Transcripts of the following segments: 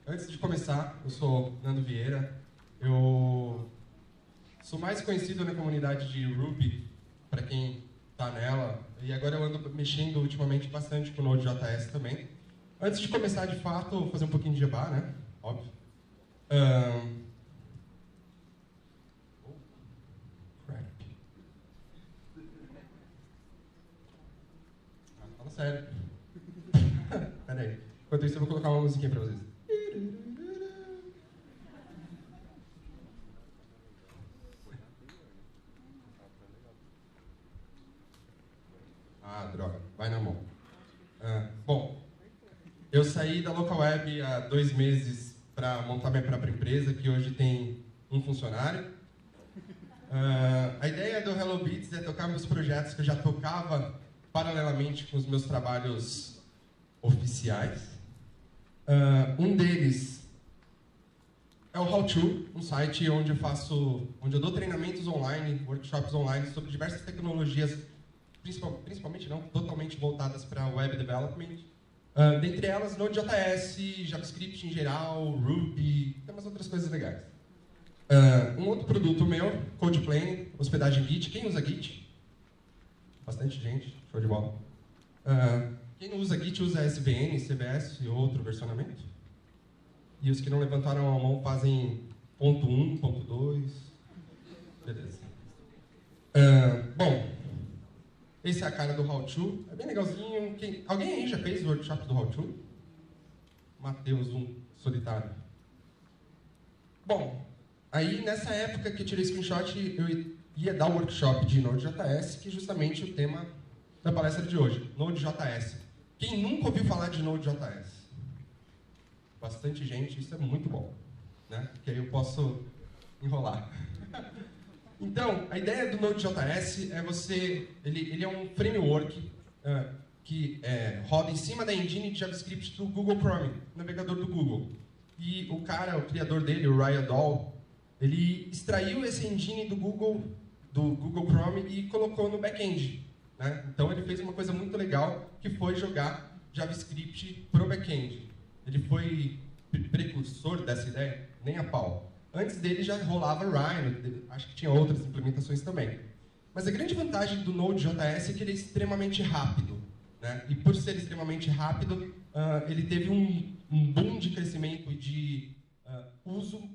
Antes de começar, eu sou Nando Vieira. Eu sou mais conhecido na comunidade de Ruby, para quem está nela, e agora eu ando mexendo ultimamente bastante com o Node.js também. Antes de começar, de fato, vou fazer um pouquinho de jabá, né? Óbvio. Fala sério. Pera aí. Enquanto isso, eu vou colocar uma musiquinha para vocês. Ah, droga. Vai na mão. Eu saí da Local Web há 2 meses para montar minha própria empresa, que hoje tem um funcionário. A ideia do Hello Beats é tocar meus projetos que eu já tocava paralelamente com os meus trabalhos oficiais. Um deles é o How To, um site onde eu dou treinamentos online, workshops online sobre diversas tecnologias, principalmente não, totalmente voltadas para web development. Dentre elas, Node.js, JavaScript em geral, Ruby, tem umas outras coisas legais. Um outro produto meu, CodePlane, hospedagem Git. Quem usa Git? Bastante gente, show de bola. Quem não usa Git usa SVN, CVS e outro versionamento. E os que não levantaram a mão fazem .1, .2. Beleza. Esse é a cara do How To. É bem legalzinho. Alguém aí já fez o workshop do How To? Matheus, um solitário. Bom, aí nessa época que eu tirei screenshot, eu ia dar o workshop de Node.js, que é justamente o tema da palestra de hoje, Node.js. Quem nunca ouviu falar de Node.js? Bastante gente, isso é muito bom, né? Porque aí eu posso enrolar. Então, a ideia do Node.js é ele é um framework que roda em cima da engine de JavaScript do Google Chrome, navegador do Google. E o criador dele, o Ryan Dahl, ele extraiu esse engine do Google Chrome e colocou no back-end, né? Então ele fez uma coisa muito legal, que foi jogar JavaScript pro back-end. Ele foi precursor dessa ideia? Nem a pau. Antes dele já rolava Rhino, acho que tinha outras implementações também. Mas a grande vantagem do Node.js é que ele é extremamente rápido, né? E por ser extremamente rápido, ele teve um boom de crescimento e de uso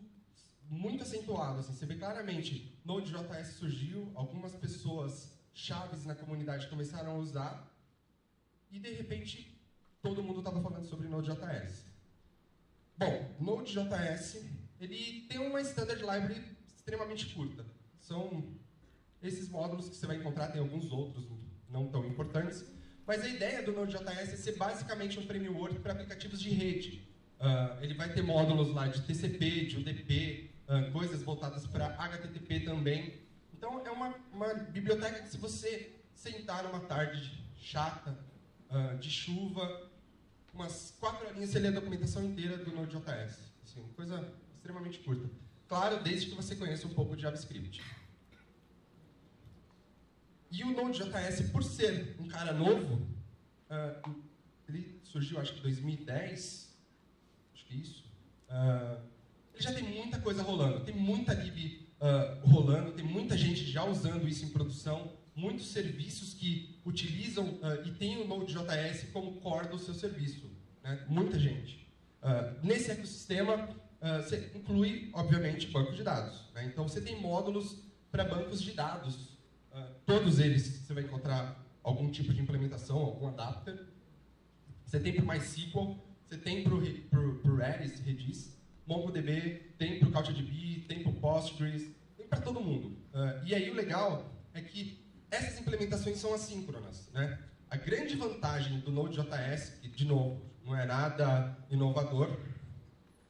muito acentuado. Assim, você vê claramente, Node.js surgiu, algumas pessoas chaves na comunidade começaram a usar, e de repente todo mundo estava falando sobre Node.js. Bom, Node.js ele tem uma standard library extremamente curta. São esses módulos que você vai encontrar, tem alguns outros não tão importantes, mas a ideia do Node.js é ser basicamente um framework para aplicativos de rede. Ele vai ter módulos lá de TCP, de UDP, coisas voltadas para HTTP também. Então, é uma biblioteca que, se você sentar numa tarde chata, de chuva, umas 4 horinhas você lê a documentação inteira do Node.js. Assim, coisa extremamente curta. Claro, desde que você conheça um pouco de JavaScript. E o Node.js, por ser um cara novo, ele surgiu, acho que em 2010, acho que isso. Ele já tem muita coisa rolando, tem muita lib rolando, tem muita gente já usando isso em produção, muitos serviços que utilizam e tem o Node.js como core do seu serviço, né? Muita gente. Nesse ecossistema, você inclui, obviamente, banco de dados, né? Então, você tem módulos para bancos de dados. Todos eles você vai encontrar algum tipo de implementação, algum adapter. Você tem para o MySQL, você tem para o Redis, MongoDB, tem para o CouchDB, tem para o Postgres, tem para todo mundo. E aí o legal é que essas implementações são assíncronas, né? A grande vantagem do Node.js, que, de novo, não é nada inovador,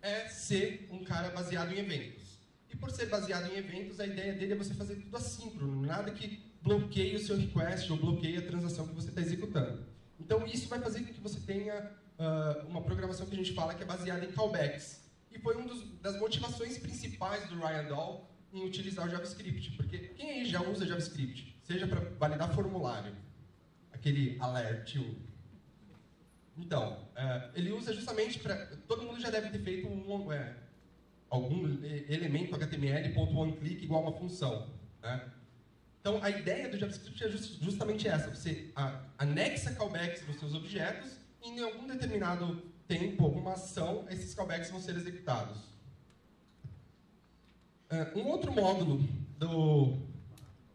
é ser um cara baseado em eventos. E por ser baseado em eventos, a ideia dele é você fazer tudo assíncrono, nada que bloqueie o seu request ou bloqueie a transação que você está executando. Então, isso vai fazer com que você tenha uma programação que a gente fala que é baseada em callbacks. E foi uma das motivações principais do Ryan Dahl em utilizar o JavaScript. Porque quem aí já usa JavaScript? Seja para validar formulário, aquele alert, Então, ele usa justamente para... Todo mundo já deve ter feito algum elemento HTML.onClick igual a uma função, né? Então, a ideia do JavaScript é justamente essa. Você anexa callbacks nos seus objetos e em algum determinado tempo, alguma ação, esses callbacks vão ser executados. Um outro módulo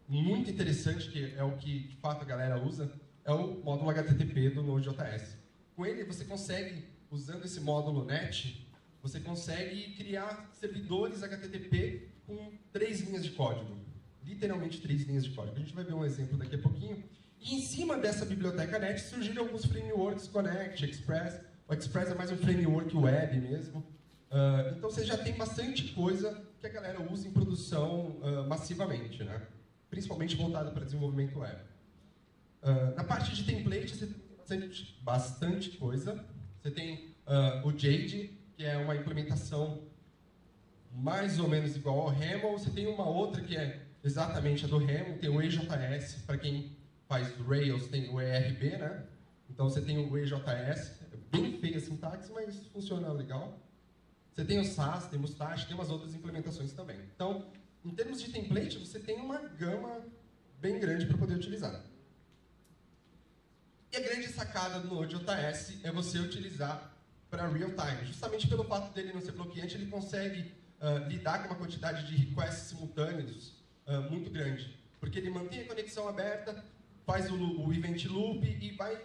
muito interessante, que é o que de fato a galera usa, é o módulo HTTP do Node.js. Com ele, você consegue, usando esse módulo NET, você consegue criar servidores HTTP com 3 linhas de código. Literalmente 3 linhas de código. A gente vai ver um exemplo daqui a pouquinho. E em cima dessa biblioteca NET surgiram alguns frameworks, Connect, Express. O Express é mais um framework web mesmo. Então você já tem bastante coisa que a galera usa em produção massivamente, né? Principalmente voltado para desenvolvimento web. Na parte de template, você tem bastante coisa. Você tem o Jade, que é uma implementação mais ou menos igual ao Haml. Você tem uma outra que é exatamente a do Haml. Tem o EJS, para quem faz Rails, tem o ERB, né? Então você tem o EJS, é bem feia a sintaxe, mas funciona legal. Você tem o Sass, tem o Mustache, tem umas outras implementações também. Então, em termos de template, você tem uma gama bem grande para poder utilizar. E a grande sacada do Node.js é você utilizar para real-time. Justamente pelo fato dele não ser bloqueante, ele consegue lidar com uma quantidade de requests simultâneos muito grande. Porque ele mantém a conexão aberta, faz o event loop e vai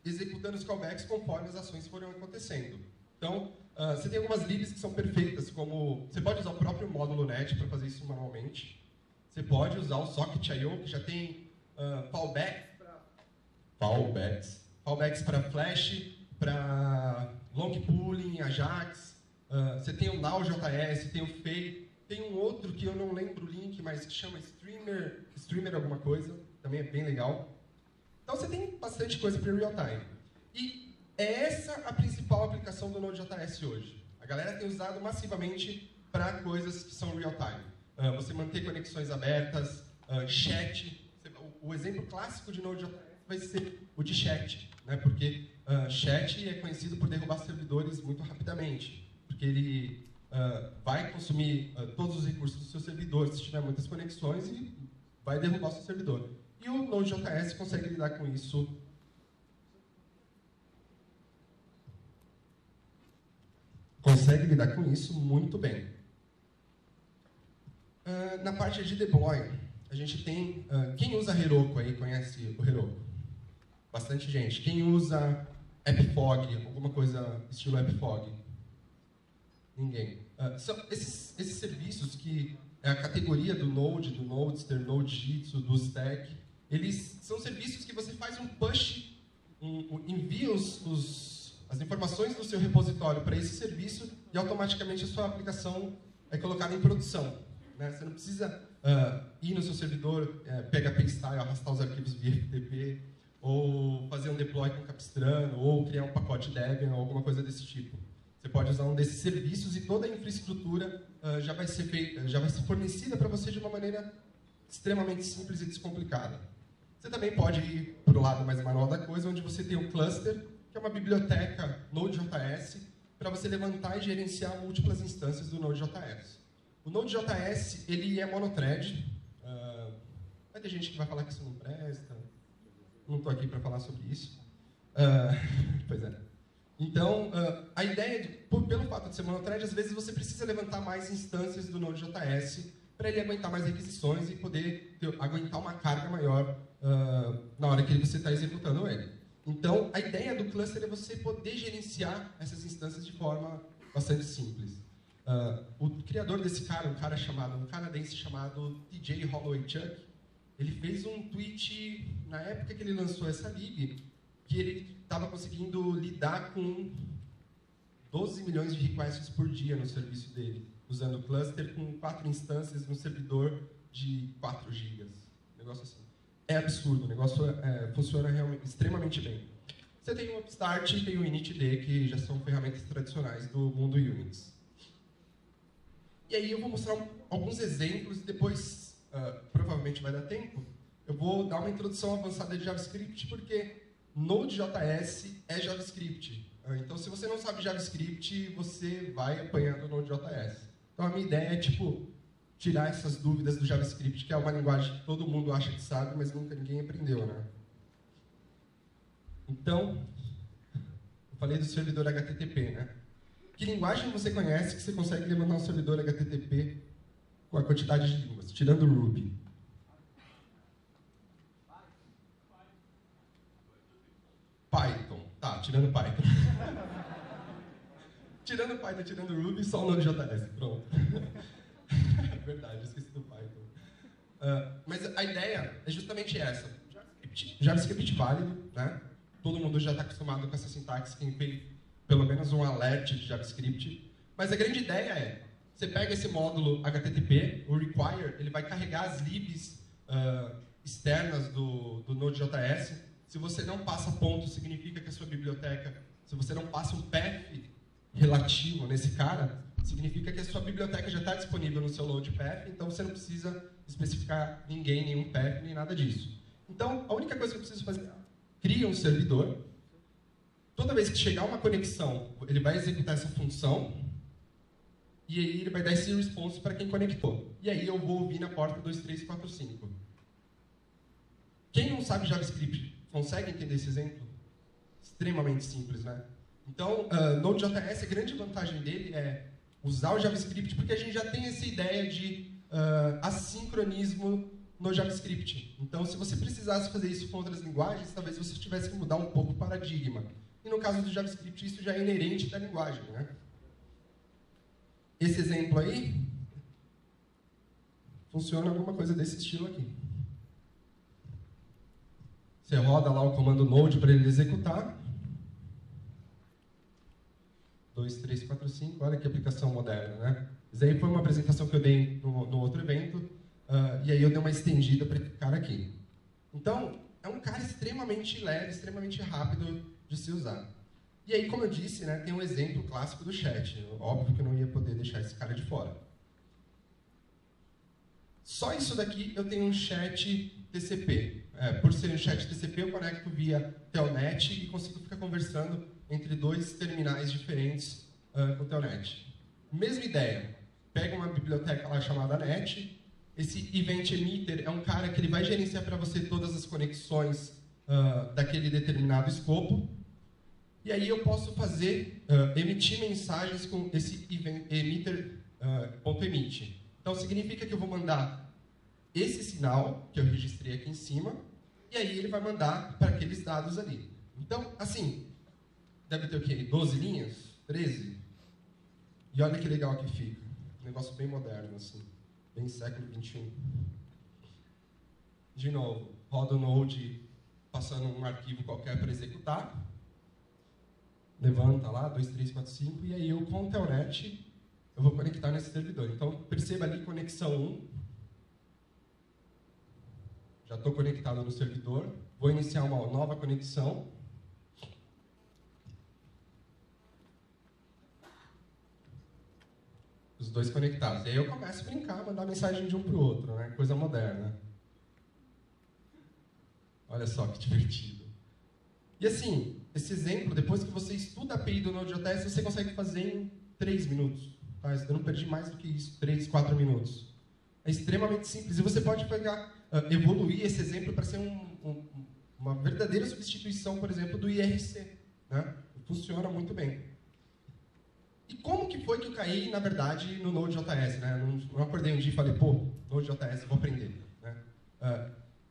executando os callbacks conforme as ações forem acontecendo. Então, você tem algumas libs que são perfeitas, como... Você pode usar o próprio módulo NET para fazer isso manualmente. Você pode usar o Socket.io, que já tem fallbacks para Flash, para long pooling, Ajax. Você tem o Now.js, tem o Fei. Tem um outro que eu não lembro o link, mas que chama Streamer alguma coisa. Também é bem legal. Então você tem bastante coisa para real-time. E é essa a principal aplicação do Node.js hoje. A galera tem usado massivamente para coisas que são real-time. Você manter conexões abertas, chat. O exemplo clássico de Node.js vai ser o de chat, né? Porque chat é conhecido por derrubar servidores muito rapidamente. Porque ele vai consumir todos os recursos do seu servidor se tiver muitas conexões e vai derrubar o seu servidor. E o Node.js consegue lidar com isso muito bem. Na parte de deploy, a gente tem... quem usa Heroku aí conhece o Heroku? Bastante gente. Quem usa AppFog, alguma coisa estilo AppFog? Ninguém. São esses serviços que é a categoria do Node, do Nodester, Nodejitsu, do Stack, eles são serviços que você faz um push, envia as informações do seu repositório para esse serviço e automaticamente a sua aplicação é colocada em produção, né? Você não precisa ir no seu servidor, PHP style, arrastar os arquivos via FTP, ou fazer um deploy com Capistrano, ou criar um pacote Debian, ou alguma coisa desse tipo. Você pode usar um desses serviços e toda a infraestrutura já vai ser fornecida para você de uma maneira extremamente simples e descomplicada. Você também pode ir para o lado mais manual da coisa, onde você tem o cluster, que é uma biblioteca Node.js, para você levantar e gerenciar múltiplas instâncias do Node.js. O Node.js, ele é monothread. Vai ter gente que vai falar que isso não presta. Não estou aqui para falar sobre isso. Pois é. Então, a ideia, pelo fato de ser monothread, às vezes você precisa levantar mais instâncias do Node.js para ele aguentar mais requisições e poder aguentar uma carga maior na hora que você está executando ele. Então, a ideia do cluster é você poder gerenciar essas instâncias de forma bastante simples. O criador desse cara, um canadense chamado TJ Holloway-Chuck, ele fez um tweet na época que ele lançou essa lib, que ele estava conseguindo lidar com 12 milhões de requests por dia no serviço dele, usando o cluster com 4 instâncias no servidor de 4 GB. Negócio assim. É absurdo, o negócio funciona realmente extremamente bem. Você tem o Upstart e tem o initd, que já são ferramentas tradicionais do mundo Unix. E aí eu vou mostrar alguns exemplos e depois, provavelmente vai dar tempo, eu vou dar uma introdução avançada de JavaScript, porque Node.js é JavaScript. Então, se você não sabe JavaScript, você vai apanhando Node.js. Então, a minha ideia é, tipo, tirar essas dúvidas do JavaScript, que é uma linguagem que todo mundo acha que sabe, mas nunca ninguém aprendeu, né? Então, eu falei do servidor HTTP, né? Que linguagem você conhece que você consegue levantar um servidor HTTP com a quantidade de línguas, tirando o Ruby? Python. Tá, tirando Python. Tirando Python, tirando Ruby, só o Node.js. Pronto. Verdade, eu esqueci do Python. Mas a ideia é justamente essa. JavaScript válido, né? Todo mundo já está acostumado com essa sintaxe, quem fez pelo menos um alert de JavaScript. Mas a grande ideia é, você pega esse módulo HTTP, o require, ele vai carregar as libs externas do Node.js. Se você não passa ponto, significa que a sua biblioteca, se você não passa um path relativo nesse cara, significa que a sua biblioteca já está disponível no seu load path, então você não precisa especificar ninguém, nenhum path, nem nada disso. Então, a única coisa que eu preciso fazer é cria um servidor. Toda vez que chegar uma conexão, ele vai executar essa função e aí ele vai dar esse response para quem conectou. E aí eu vou ouvir na porta 2345. Quem não sabe JavaScript, consegue entender esse exemplo? Extremamente simples, né? Então, Node.js, a grande vantagem dele é usar o JavaScript, porque a gente já tem essa ideia de assincronismo no JavaScript. Então, se você precisasse fazer isso com outras linguagens, talvez você tivesse que mudar um pouco o paradigma. E no caso do JavaScript, isso já é inerente da linguagem, né? Esse exemplo aí funciona alguma coisa desse estilo aqui. Você roda lá o comando Node para ele executar. 2, 3, 4, 5, olha que aplicação moderna, né? Isso aí foi uma apresentação que eu dei no outro evento, e aí eu dei uma estendida para esse cara aqui. Então, é um cara extremamente leve, extremamente rápido de se usar. E aí, como eu disse, né, tem um exemplo clássico do chat. Óbvio que eu não ia poder deixar esse cara de fora. Só isso daqui eu tenho um chat TCP. Por ser um chat TCP, eu conecto via Telnet e consigo ficar conversando entre dois terminais diferentes com o Telnet. Mesma ideia. Pega uma biblioteca lá chamada NET. Esse Event Emitter é um cara que ele vai gerenciar para você todas as conexões daquele determinado escopo. E aí eu posso fazer, emitir mensagens com esse emitter.emit. Então significa que eu vou mandar esse sinal, que eu registrei aqui em cima, e aí ele vai mandar para aqueles dados ali. Então, assim, deve ter o quê? 12 linhas? 13? E olha que legal que fica. Um negócio bem moderno, assim. Bem século XXI. De novo, roda o Node passando um arquivo qualquer para executar. Levanta lá, 2, 3, 4, 5, e aí eu, com o Telnet, eu vou conectar nesse servidor. Então, perceba ali, conexão 1. Já estou conectado no servidor. Vou iniciar uma nova conexão. Os dois conectados. E aí eu começo a brincar, mandar mensagem de um para o outro, né? Coisa moderna. Olha só que divertido. E assim, esse exemplo, depois que você estuda a API do Node.js, você consegue fazer em 3 minutos. Tá? Eu não perdi mais do que isso, 3, 4 minutos. É extremamente simples. E você pode pegar, evoluir esse exemplo para ser uma verdadeira substituição, por exemplo, do IRC. Né? Funciona muito bem. E como que foi que eu caí, na verdade, no Node.js? Né? Não acordei um dia e falei, pô, Node.js, vou aprender. Né?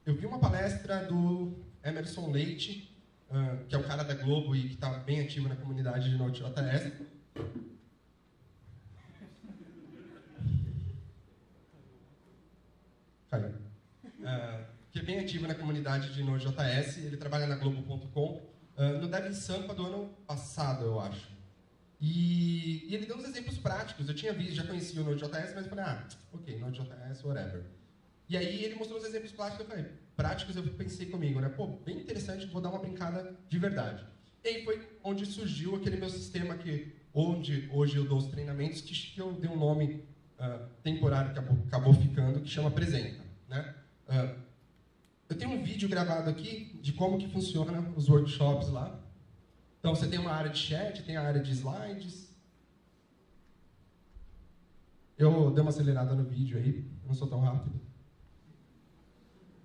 Eu vi uma palestra do Emerson Leite, que é um cara da Globo e que está bem ativo na comunidade de Node.js. Caiu. Que é bem ativo na comunidade de Node.js. Ele trabalha na Globo.com. No Dev Sampa do ano passado, eu acho. E ele deu uns exemplos práticos. Eu tinha visto, já conhecia o Node.js, mas eu falei, ok, Node.js, whatever. E aí ele mostrou os exemplos práticos, eu pensei comigo, né? Pô, bem interessante, vou dar uma brincada de verdade. E aí foi onde surgiu aquele meu sistema onde hoje eu dou os treinamentos, que eu dei um nome temporário que acabou ficando, que chama Apresenta. Né? Eu tenho um vídeo gravado aqui de como que funciona os workshops lá. Então, você tem uma área de chat, tem a área de slides. Eu dei uma acelerada no vídeo aí, não sou tão rápido.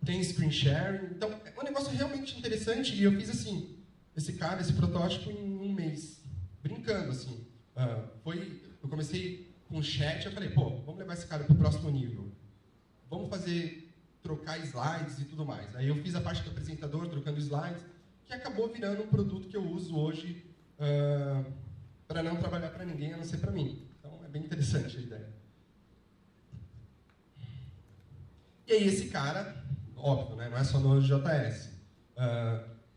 Tem screen sharing. Então, é um negócio realmente interessante. E eu fiz assim, esse protótipo em um mês. Brincando, assim. Eu comecei com chat, eu falei, pô, vamos levar esse cara para o próximo nível. Vamos trocar slides e tudo mais. Aí eu fiz a parte do apresentador, trocando slides, que acabou virando um produto que eu uso hoje para não trabalhar para ninguém, a não ser para mim. Então, é bem interessante a ideia. E aí, esse cara, óbvio, né, não é só Node.js.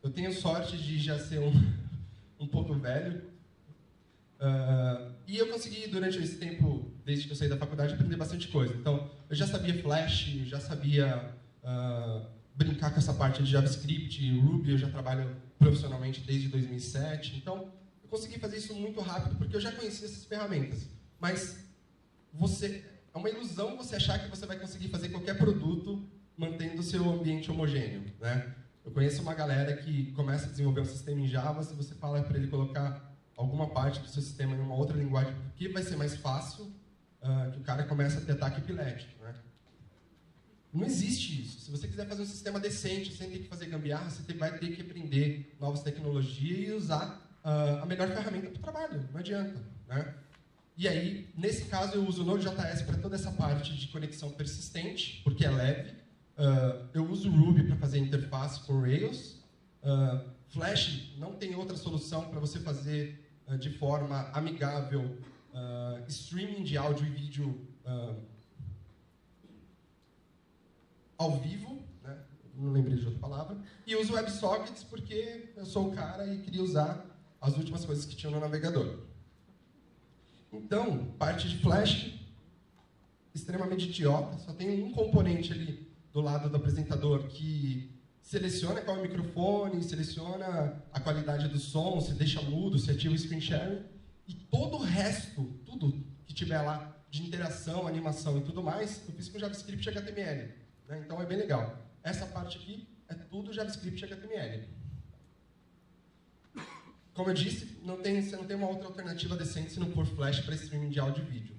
Eu tenho sorte de já ser um pouco velho. E eu consegui, durante esse tempo, desde que eu saí da faculdade, aprender bastante coisa. Então, eu já sabia Flash, já sabia brincar com essa parte de JavaScript, Ruby, eu já trabalho profissionalmente desde 2007. Então, eu consegui fazer isso muito rápido, porque eu já conhecia essas ferramentas. Mas é uma ilusão você achar que você vai conseguir fazer qualquer produto mantendo o seu ambiente homogêneo, né? Eu conheço uma galera que começa a desenvolver um sistema em Java, se você fala para ele colocar alguma parte do seu sistema em uma outra linguagem, porque vai ser mais fácil, que o cara começa a ter ataque epilético, né? Não existe isso. Se você quiser fazer um sistema decente, sem ter que fazer gambiarra, você vai ter que aprender novas tecnologias e usar a melhor ferramenta para o trabalho. Não adianta, né? E aí, nesse caso, eu uso o Node.js para toda essa parte de conexão persistente, porque é leve. Eu uso o Ruby para fazer interface com Rails. Flash não tem outra solução para você fazer de forma amigável streaming de áudio e vídeo ao vivo, né? Não lembrei de outra palavra. E uso WebSockets porque eu sou o cara e queria usar as últimas coisas que tinham no navegador. Então, parte de Flash, extremamente idiota, só tem um componente ali do lado do apresentador que seleciona qual é o microfone, seleciona a qualidade do som, se deixa mudo, se ativa o screen sharing, e todo o resto, tudo que tiver lá de interação, animação e tudo mais, eu fiz com JavaScript e HTML. Né? Então é bem legal. Essa parte aqui é tudo JavaScript e HTML. Como eu disse, você não tem uma outra alternativa decente se não for Flash para streaming de áudio e vídeo.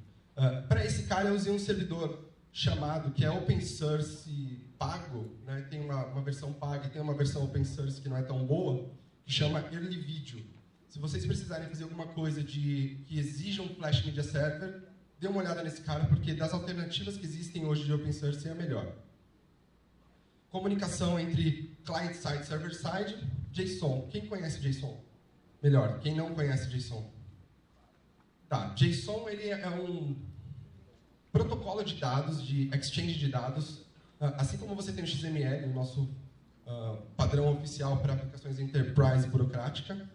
Para esse cara, eu usei um servidor chamado, que é open source pago, né? Tem uma versão paga e tem uma versão open source que não é tão boa, que chama Early Video. Se vocês precisarem fazer alguma coisa que exija um Flash Media Server, dê uma olhada nesse cara, porque das alternativas que existem hoje de open source é a melhor. Comunicação entre client-side e server-side, JSON. Quem conhece JSON? Melhor, quem não conhece JSON? Tá, JSON ele é um protocolo de dados, de exchange de dados, assim como você tem o XML, o nosso padrão oficial para aplicações enterprise burocrática,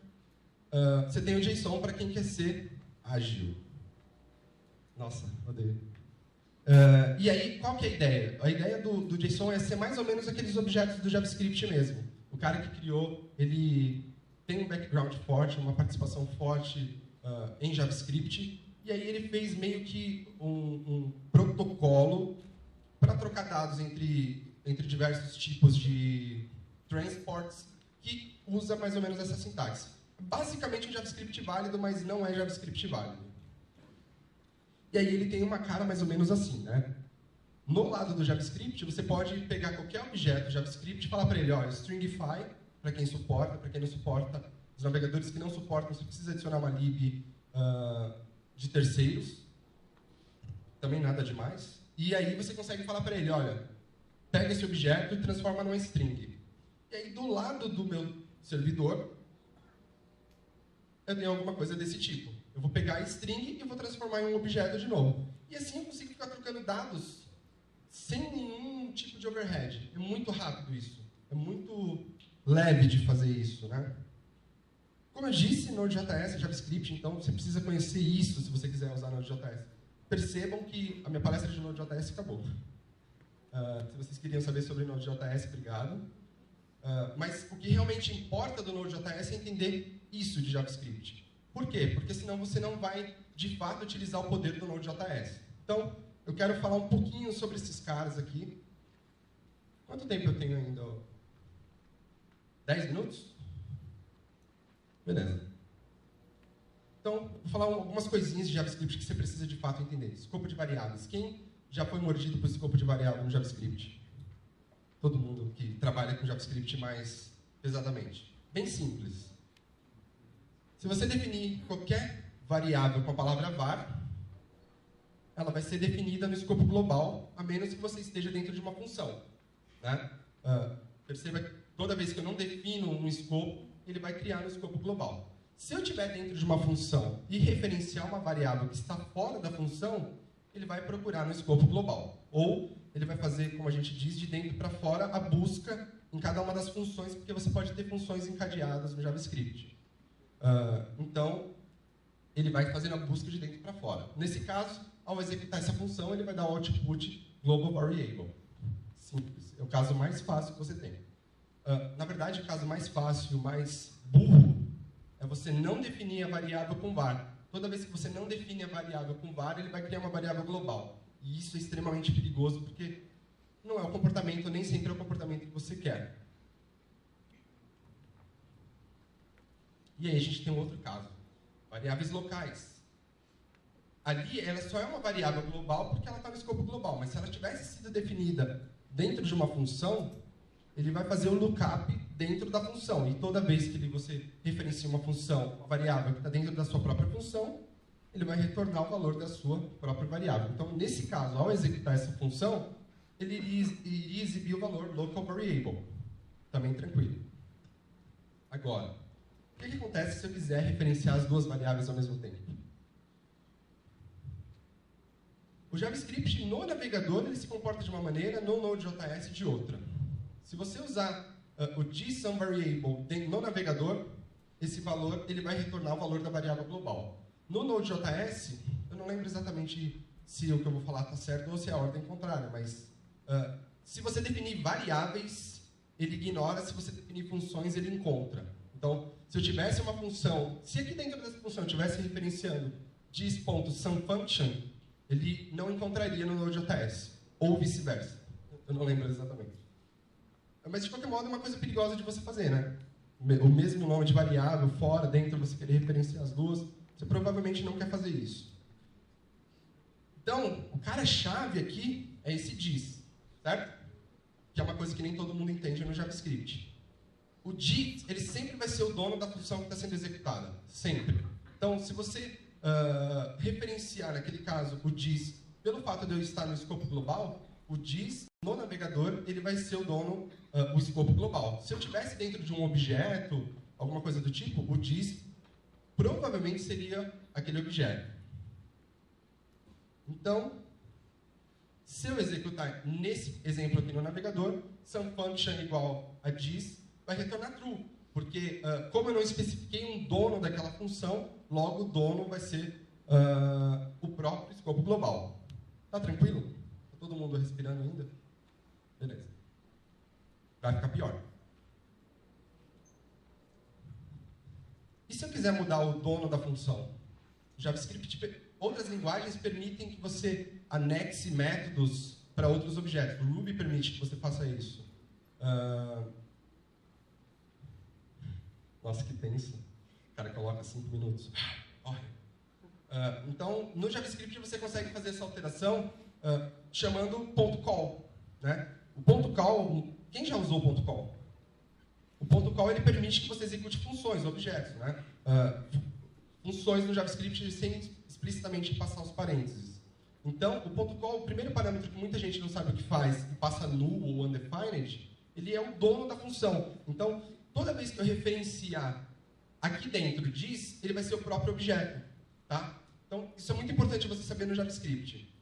você tem o JSON para quem quer ser ágil. Nossa, odeio. E aí, qual que é a ideia? A ideia do JSON é ser mais ou menos aqueles objetos do JavaScript mesmo. O cara que criou, ele tem um background forte, uma participação forte em JavaScript, e aí ele fez meio que um protocolo para trocar dados entre diversos tipos de transports que usa mais ou menos essa sintaxe. Basicamente um JavaScript válido, mas não é JavaScript válido. E aí ele tem uma cara mais ou menos assim, né? No lado do JavaScript, você pode pegar qualquer objeto JavaScript e falar para ele, olha, stringify, para quem suporta, para quem não suporta, os navegadores que não suportam, você precisa adicionar uma lib de terceiros, também nada demais. E aí você consegue falar para ele, olha, pega esse objeto e transforma numa string. E aí do lado do meu servidor, eu tenho alguma coisa desse tipo. Eu vou pegar a string e vou transformar em um objeto de novo. E assim eu consigo ficar trocando dados sem nenhum tipo de overhead. É muito rápido isso. É muito leve de fazer isso, né? Como eu disse, Node.js é JavaScript, então você precisa conhecer isso se você quiser usar Node.js. Percebam que a minha palestra de Node.js acabou. Se vocês queriam saber sobre Node.js, obrigado. Mas o que realmente importa do Node.js é entender isso de JavaScript. Por quê? Porque senão você não vai, de fato, utilizar o poder do Node.js. Então, eu quero falar um pouquinho sobre esses caras aqui. Quanto tempo eu tenho ainda? 10 minutos? Beleza. Então, vou falar algumas coisinhas de JavaScript que você precisa de fato entender. Escopo de variáveis. Quem já foi mordido por escopo de variável no JavaScript? Todo mundo que trabalha com JavaScript mais pesadamente. Bem simples. Se você definir qualquer variável com a palavra var, ela vai ser definida no escopo global, a menos que você esteja dentro de uma função. Né? Perceba que toda vez que eu não defino um escopo, ele vai criar no escopo global. Se eu estiver dentro de uma função e referenciar uma variável que está fora da função, ele vai procurar no escopo global. Ou ele vai fazer, como a gente diz, de dentro para fora, a busca em cada uma das funções, porque você pode ter funções encadeadas no JavaScript. Então, ele vai fazendo a busca de dentro para fora. Nesse caso, ao executar essa função, ele vai dar o output global variable. Simples. É o caso mais fácil que você tem. Na verdade, o caso mais fácil, mais burro, é você não definir a variável com var. Toda vez que você não define a variável com var, ele vai criar uma variável global. E isso é extremamente perigoso, porque não é o comportamento, nem sempre é o comportamento que você quer. E aí a gente tem um outro caso. Variáveis locais. Ali, ela só é uma variável global porque ela está no escopo global. Mas se ela tivesse sido definida dentro de uma função, ele vai fazer o lookup dentro da função. E toda vez que você referencia uma função, uma variável que está dentro da sua própria função, ele vai retornar o valor da sua própria variável. Então, nesse caso, ao executar essa função, ele iria exibir o valor local variable. Também tranquilo. Agora, o que acontece se eu quiser referenciar as duas variáveis ao mesmo tempo? O JavaScript no navegador ele se comporta de uma maneira, no Node.js de outra. Se você usar o gsumVariable no navegador, esse valor ele vai retornar o valor da variável global. No Node.js, eu não lembro exatamente se o que eu vou falar está certo ou se é a ordem contrária, mas se você definir variáveis, ele ignora, se você definir funções, ele encontra. Então, se eu tivesse uma função, se aqui dentro dessa função eu estivesse referenciando dis.SumFunction, ele não encontraria no Node.js, ou vice-versa. Eu não lembro exatamente. Mas, de qualquer modo, é uma coisa perigosa de você fazer, né? O mesmo nome de variável, fora, dentro, você querer referenciar as duas, você provavelmente não quer fazer isso. Então, o cara-chave aqui é esse dis, certo? Que é uma coisa que nem todo mundo entende no JavaScript. O dis, ele sempre vai ser o dono da função que está sendo executada. Sempre. Então, se você referenciar, naquele caso, o dis, pelo fato de eu estar no escopo global, o dis, no navegador, ele vai ser o dono, o escopo global. Se eu estivesse dentro de um objeto, alguma coisa do tipo, o dis provavelmente seria aquele objeto. Então, se eu executar nesse exemplo aqui no navegador, SumFunction igual a dis, vai retornar true. Porque, como eu não especifiquei um dono daquela função, logo o dono vai ser o próprio escopo global. Tá tranquilo? Tá todo mundo respirando ainda? Beleza. Vai ficar pior. E se eu quiser mudar o dono da função? O JavaScript, outras linguagens permitem que você anexe métodos para outros objetos. O Ruby permite que você faça isso. Nossa, que tenso. O cara coloca 5 minutos. Então, no JavaScript você consegue fazer essa alteração chamando .call. Né? O .call, quem já usou o .call? O .call ele permite que você execute funções, objetos. Né? Funções no JavaScript sem explicitamente passar os parênteses. Então, o .call, o primeiro parâmetro que muita gente não sabe o que faz e passa null ou undefined, ele é o dono da função. Então, toda vez que eu referenciar aqui dentro dis, ele vai ser o próprio objeto. Tá? Então, isso é muito importante você saber no JavaScript.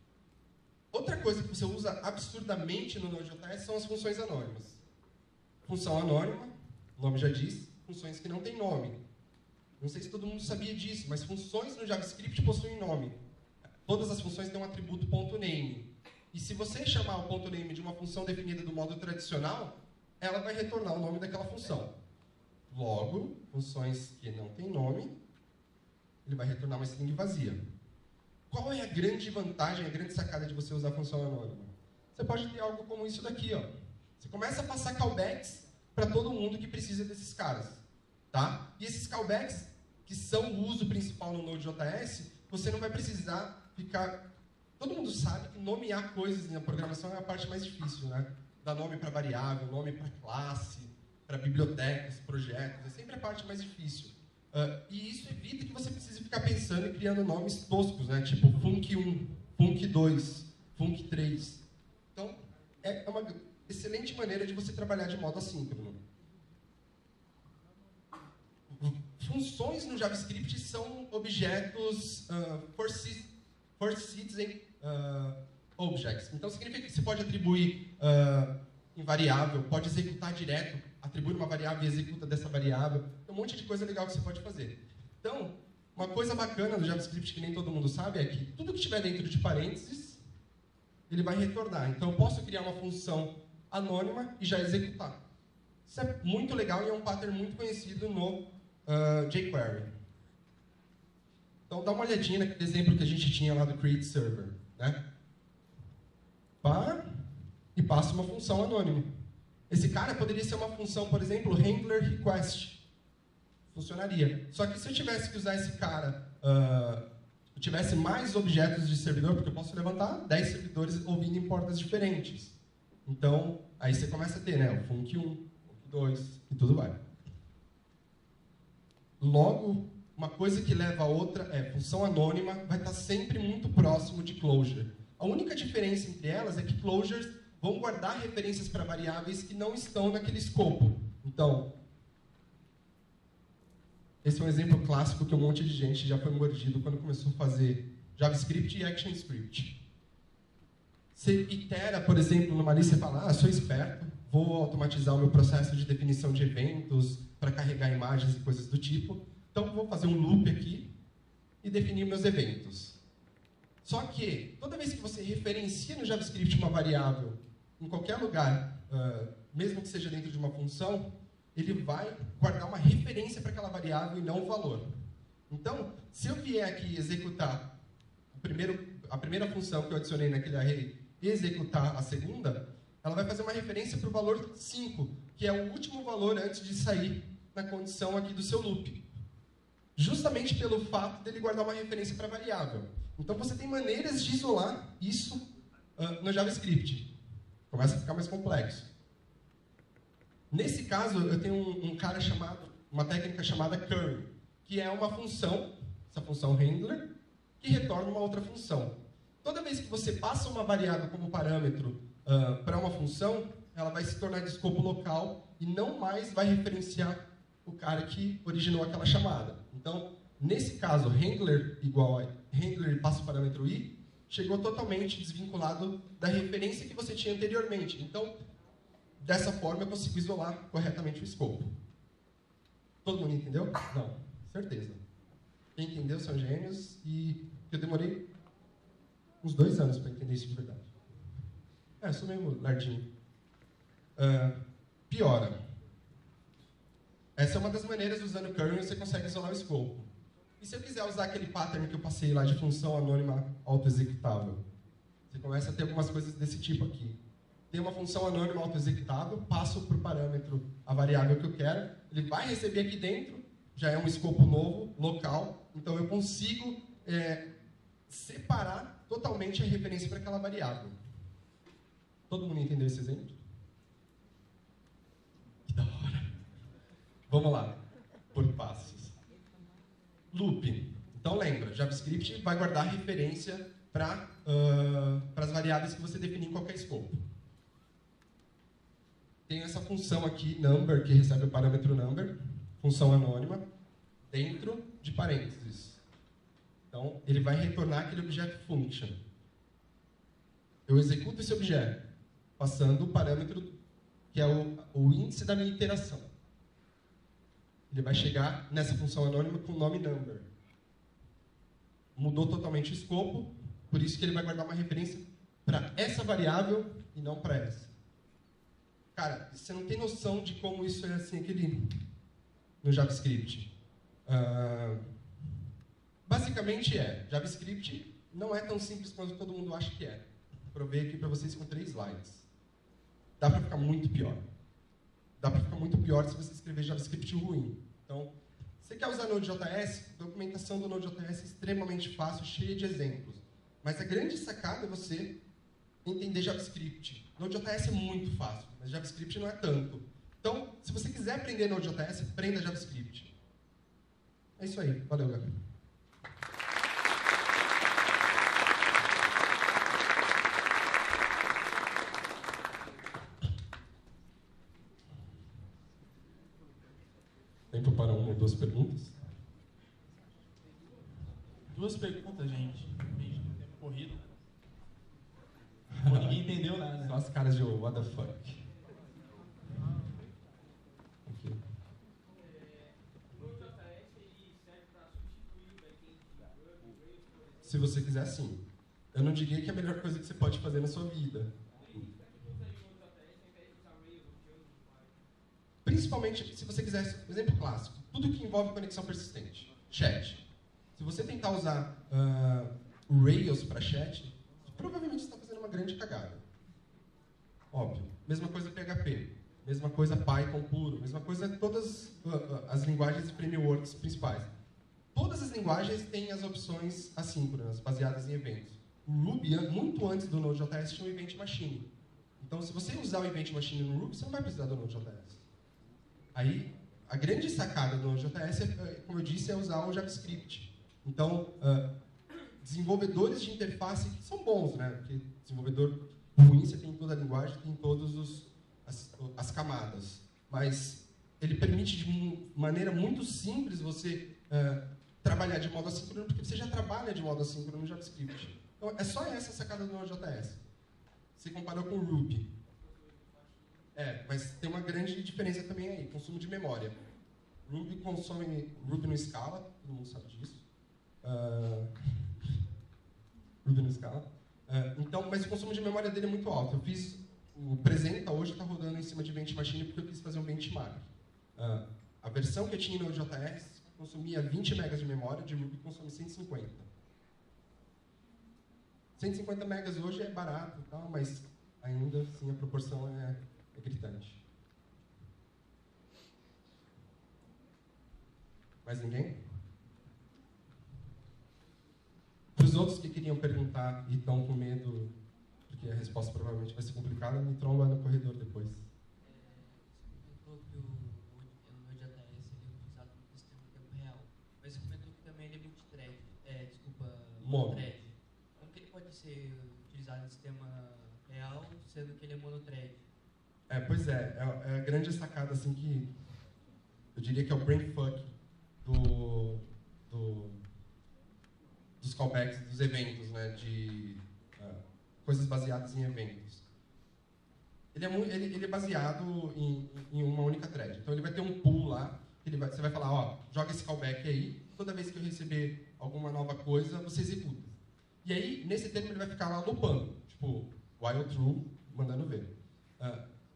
Outra coisa que você usa absurdamente no Node.js são as funções anônimas. Função anônima, o nome já diz, funções que não têm nome. Não sei se todo mundo sabia disso, mas funções no JavaScript possuem nome. Todas as funções têm um atributo .name. E se você chamar o .name de uma função definida do modo tradicional, ela vai retornar o nome daquela função. Logo, funções que não têm nome, ele vai retornar uma string vazia. Qual é a grande vantagem, a grande sacada de você usar a função anônima? Você pode ter algo como isso daqui. Ó. Você começa a passar callbacks para todo mundo que precisa desses caras. Tá? E esses callbacks, que são o uso principal no Node.js, você não vai precisar ficar... Todo mundo sabe que nomear coisas na programação é a parte mais difícil, né? Dar nome para variável, nome para classe, para bibliotecas, projetos, é sempre a parte mais difícil. E isso evita que você precise ficar pensando e criando nomes toscos, né? Tipo Func1, Func2, Func3. Então, é uma excelente maneira de você trabalhar de modo assíncrono. Funções no JavaScript são objetos for citizen objects. Então, significa que você pode atribuir em variável, pode executar direto, atribui uma variável e executa dessa variável. Tem um monte de coisa legal que você pode fazer. Então, uma coisa bacana do JavaScript que nem todo mundo sabe é que tudo que estiver dentro de parênteses, ele vai retornar. Então, eu posso criar uma função anônima e já executar. Isso é muito legal e é um pattern muito conhecido no jQuery. Então, dá uma olhadinha naquele exemplo que a gente tinha lá do create server, né? E passa uma função anônima. Esse cara poderia ser uma função, por exemplo, handler request. Funcionaria. Só que se eu tivesse que usar esse cara, eu tivesse mais objetos de servidor, porque eu posso levantar 10 servidores ouvindo em portas diferentes. Então, aí você começa a ter, né, o Func1, Func2 e tudo vai. Logo, uma coisa que leva a outra é função anônima vai estar sempre muito próximo de closure. A única diferença entre elas é que closures vão guardar referências para variáveis que não estão naquele escopo. Então, esse é um exemplo clássico que um monte de gente já foi mordido quando começou a fazer JavaScript e ActionScript. Você itera, por exemplo, numa lista e fala, sou esperto, vou automatizar o meu processo de definição de eventos para carregar imagens e coisas do tipo. Então, vou fazer um loop aqui e definir meus eventos. Só que, toda vez que você referencia no JavaScript uma variável em qualquer lugar, mesmo que seja dentro de uma função, ele vai guardar uma referência para aquela variável e não o valor. Então, se eu vier aqui executar a primeira função que eu adicionei naquele array e executar a segunda, ela vai fazer uma referência para o valor 5, que é o último valor antes de sair na condição aqui do seu loop. Justamente pelo fato dele guardar uma referência para a variável. Então, você tem maneiras de isolar isso no JavaScript. Começa a ficar mais complexo. Nesse caso, eu tenho uma técnica chamada curry, que é uma função, essa função handler, que retorna uma outra função. Toda vez que você passa uma variável como parâmetro para uma função, ela vai se tornar de escopo local e não mais vai referenciar o cara que originou aquela chamada. Então, nesse caso, handler igual a handler passa o parâmetro i, chegou totalmente desvinculado da referência que você tinha anteriormente. Então, dessa forma, eu consigo isolar corretamente o escopo. Todo mundo entendeu? Não, certeza. Quem entendeu são gênios e eu demorei uns 2 anos para entender isso de verdade. Eu sou meio lardinho. Piora. Essa é uma das maneiras, usando curry, você consegue isolar o escopo. E se eu quiser usar aquele pattern que eu passei lá de função anônima autoexecutável? Você começa a ter algumas coisas desse tipo aqui. Tem uma função anônima autoexecutável, passo para o parâmetro a variável que eu quero, ele vai receber aqui dentro, já é um escopo novo, local, então eu consigo separar totalmente a referência para aquela variável. Todo mundo entendeu esse exemplo? Que da hora! Vamos lá, por passos. Loop. Então lembra, JavaScript vai guardar referência para as variáveis que você definir em qualquer escopo. Tem essa função aqui, number, que recebe o parâmetro number, função anônima, dentro de parênteses. Então, ele vai retornar aquele objeto function. Eu executo esse objeto, passando o parâmetro que é o índice da minha iteração. Ele vai chegar nessa função anônima com o nome number. Mudou totalmente o escopo, por isso que ele vai guardar uma referência para essa variável e não para essa. Cara, você não tem noção de como isso é assim no JavaScript. Basicamente JavaScript não é tão simples quanto todo mundo acha que é. Provei aqui para vocês com 3 slides. dá para ficar muito pior. Dá para ficar muito pior se você escrever JavaScript ruim. Então, você quer usar Node.js? A documentação do Node.js é extremamente fácil, cheia de exemplos. Mas a grande sacada é você entender JavaScript. Node.js é muito fácil, mas JavaScript não é tanto. Então, se você quiser aprender Node.js, aprenda JavaScript. É isso aí. Valeu, galera. Tempo para uma ou duas perguntas? Duas perguntas, gente. Tempo corrido. Pô, ninguém entendeu nada. Só as caras de what the fuck. Okay. Se você quiser, sim. Eu não diria que é a melhor coisa que você pode fazer na sua vida. Principalmente, se você quiser, exemplo clássico, tudo que envolve conexão persistente. Chat. Se você tentar usar o Rails para chat, provavelmente você está fazendo uma grande cagada. Óbvio. Mesma coisa PHP. Mesma coisa Python puro. Mesma coisa todas as linguagens de frameworks principais. Todas as linguagens têm as opções assíncronas, baseadas em eventos. O Ruby, muito antes do Node.js, tinha um Event Machine. Então, se você usar o Event Machine no Ruby, você não vai precisar do Node.js. Aí, a grande sacada do Node.js, como eu disse, é usar o JavaScript. Então, desenvolvedores de interface que são bons, né? Porque desenvolvedor ruim você tem em toda a linguagem, tem em todas as camadas. Mas ele permite de maneira muito simples você trabalhar de modo assíncrono, porque você já trabalha de modo assíncrono no JavaScript. Então, é só essa sacada do Node.js. Você comparou com o Ruby. Mas tem uma grande diferença também aí, consumo de memória. Ruby não escala, todo mundo sabe disso. Ruby não escala. Então, mas o consumo de memória dele é muito alto. Eu fiz o Presenta hoje está rodando em cima de Event Machine porque eu quis fazer um benchmark. A versão que eu tinha no Node.js consumia 20 megas de memória, de Ruby consome 150. 150 megas hoje é barato, e tal, mas ainda assim a proporção é gritante. Mais ninguém? Para os outros que queriam perguntar e estão com medo, porque a resposta provavelmente vai ser complicada, me tromba no corredor depois. Você comentou que o Node.js ele é utilizado no sistema em tempo real, mas você comentou que também ele é multithread, monothread. Como que ele pode ser utilizado no sistema real, sendo que ele é monothread? Pois é a grande sacada assim que eu diria que é o brainfuck dos callbacks, dos eventos, né, de coisas baseadas em eventos. Ele é baseado em uma única thread. Então ele vai ter um pool lá, você vai falar, joga esse callback aí, toda vez que eu receber alguma nova coisa, você executa. E aí, nesse termo, ele vai ficar lá loopando, tipo, while true, mandando ver.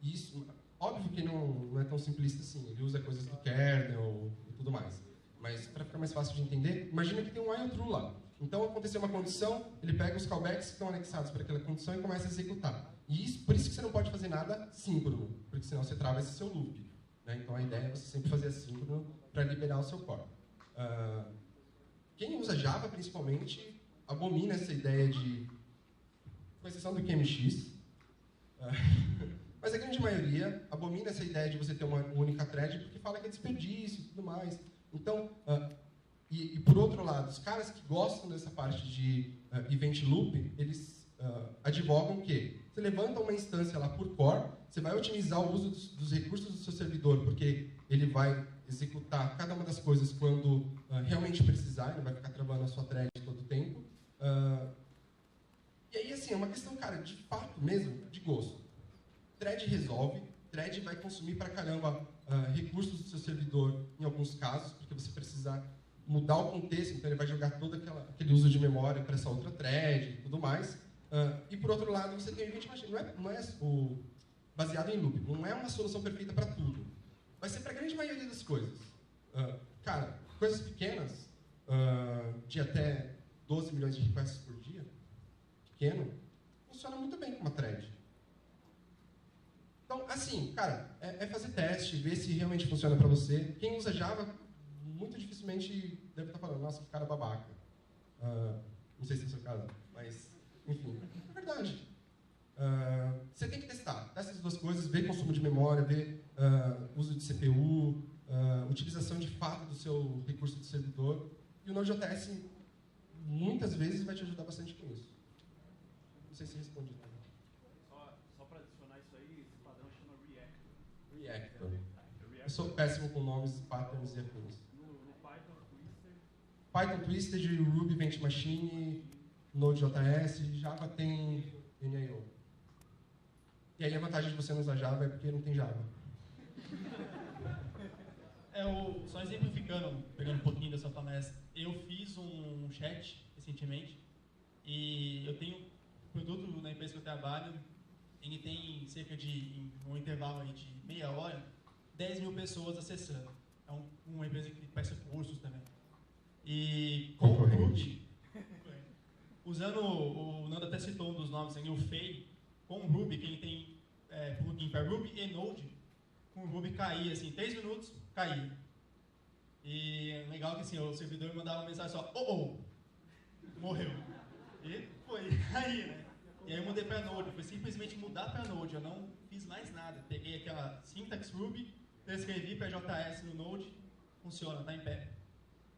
Isso, óbvio que não é tão simplista assim, ele usa coisas do kernel e tudo mais. Mas, para ficar mais fácil de entender, imagina que tem um while true lá. Então, aconteceu uma condição, ele pega os callbacks que estão anexados para aquela condição e começa a executar. E por isso que você não pode fazer nada síncrono, porque senão você trava esse seu loop. Né? Então, a ideia é você sempre fazer assíncrono para liberar o seu core. Quem usa Java, principalmente, abomina essa ideia de, com exceção do QMX, mas a grande maioria abomina essa ideia de você ter uma única thread porque fala que é desperdício e tudo mais. Então, e por outro lado, os caras que gostam dessa parte de event loop, eles advogam que você levanta uma instância lá por core, você vai otimizar o uso dos recursos do seu servidor, porque ele vai executar cada uma das coisas quando realmente precisar, ele vai ficar travando a sua thread todo o tempo. E aí, assim, é uma questão, cara, de fato mesmo, de gosto. Thread resolve, thread vai consumir pra caramba recursos do seu servidor em alguns casos, porque você precisa mudar o contexto, então ele vai jogar todo aquele uso de memória para essa outra thread e tudo mais. E por outro lado, você tem o Event Machine, não é baseado em loop, não é uma solução perfeita para tudo. Vai ser para a grande maioria das coisas. Cara, coisas pequenas, de até 12 milhões de requests por dia, pequeno, funciona muito bem com uma thread. Então, assim, cara, é fazer teste, ver se realmente funciona para você. Quem usa Java, muito dificilmente deve estar falando, nossa, que cara babaca. Não sei se é o seu caso, mas, enfim, é verdade. Você tem que testar. Testa as duas coisas, ver consumo de memória, ver uso de CPU, utilização de fato do seu recurso de servidor. E o Node.js, muitas vezes, vai te ajudar bastante com isso. Não sei se respondi. Só para adicionar isso aí, esse padrão chama Reactor. Reactor. Eu sou péssimo com nomes, patterns e afins. No Python, Twisted. Python Twisted, Ruby Event Machine, Node.js, Java tem NIO. E aí a vantagem de você não usar Java é porque não tem Java. Só exemplificando, pegando um pouquinho da sua palestra, eu fiz um chat recentemente e eu tenho um produto na empresa que eu trabalho, ele tem cerca de, um intervalo aí de meia hora, 10 mil pessoas acessando. É uma empresa que presta cursos também. E com o Ruby, usando, o Nando até citou um dos nomes ali, o Fei, com o Ruby, que ele tem plugin para Ruby e Node, com o Ruby caía, assim, 3 minutos, caía. E é legal que assim, o servidor mandava uma mensagem só, morreu. E foi, aí, né? E aí eu mudei para Node, foi simplesmente mudar para Node, eu não fiz mais nada. Peguei aquela syntax Ruby, transcrevi para JS no Node, funciona, tá em pé.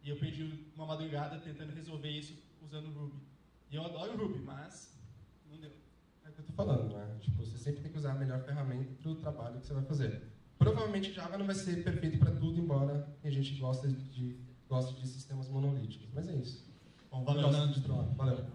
E eu perdi uma madrugada tentando resolver isso usando o Ruby. E eu adoro o Ruby, mas não deu. É o que eu tô falando, né? Tipo, você sempre tem que usar a melhor ferramenta para o trabalho que você vai fazer. Provavelmente Java não vai ser perfeito para tudo, embora a gente goste de sistemas monolíticos. Mas é isso. Bom, valeu, Nando. Valeu.